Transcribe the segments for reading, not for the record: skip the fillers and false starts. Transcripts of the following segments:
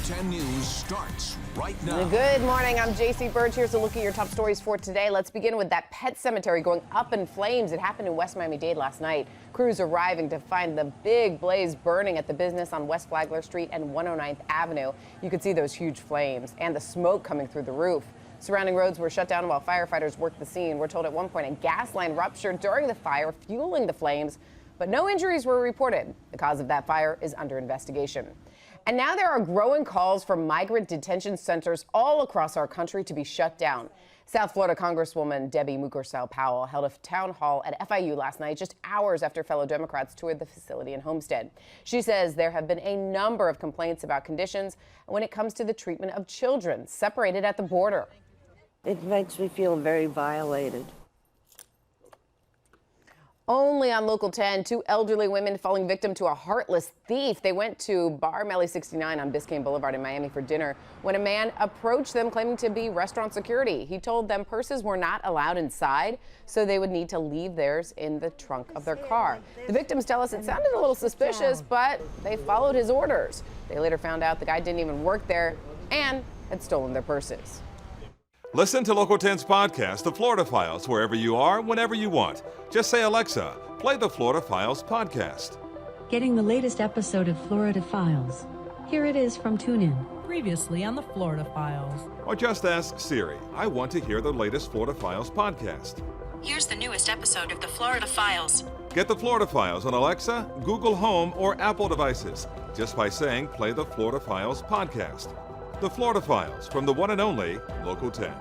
10 News starts right now. Good morning. I'm JC Burge. Here's a look at your top stories for today. Let's begin with that pet cemetery going up in flames. It happened in West Miami-Dade last night. Crews arriving to find the big blaze burning at the business on West Flagler Street and 109th Avenue. You could see those huge flames and the smoke coming through the roof. Surrounding roads were shut down while firefighters worked the scene. We're told at one point a gas line ruptured during the fire, fueling the flames, but no injuries were reported. The cause of that fire is under investigation. And now there are growing calls for migrant detention centers all across our country to be shut down. South Florida Congresswoman Debbie Mucarsel-Powell held a town hall at FIU last night, just hours after fellow Democrats toured the facility in Homestead. She says there have been a number of complaints about conditions when it comes to the treatment of children separated at the border. It makes me feel very violated. Only on Local 10, two elderly women falling victim to a heartless thief. They went to Bar Melly 69 on Biscayne Boulevard in Miami for dinner when a man approached them claiming to be restaurant security. He told them purses were not allowed inside, so they would need to leave theirs in the trunk of their car. The victims tell us it sounded a little suspicious, but they followed his orders. They later found out the guy didn't even work there and had stolen their purses. Listen to Local 10's podcast, The Florida Files, wherever you are, whenever you want. Just say, Alexa, play the Florida Files podcast. Getting the latest episode of Florida Files. Here it is from TuneIn. Previously on the Florida Files. Or just ask Siri, I want to hear the latest Florida Files podcast. Here's the newest episode of the Florida Files. Get the Florida Files on Alexa, Google Home, or Apple devices just by saying, play the Florida Files podcast. The Florida Files from the one and only Local 10.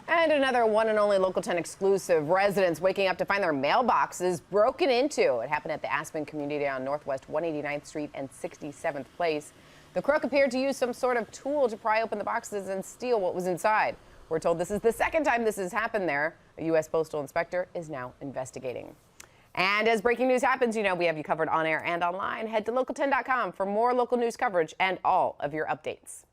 And another one and only Local 10 exclusive. Residents waking up to find their mailboxes broken into. It happened at the Aspen community on Northwest 189th Street and 67th Place. The crook appeared to use some sort of tool to pry open the boxes and steal what was inside. We're told this is the second time this has happened there. A U.S. Postal Inspector is now investigating. And as breaking news happens, you know we have you covered on air and online. Head to local10.com for more local news coverage and all of your updates.